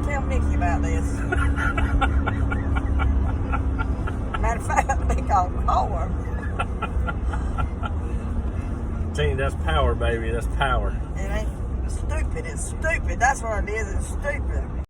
gonna tell Mickey about this. Matter of fact, they call power. Tell you, that's power, baby. That's power. It ain't stupid. It's stupid. That's what it is. It's stupid.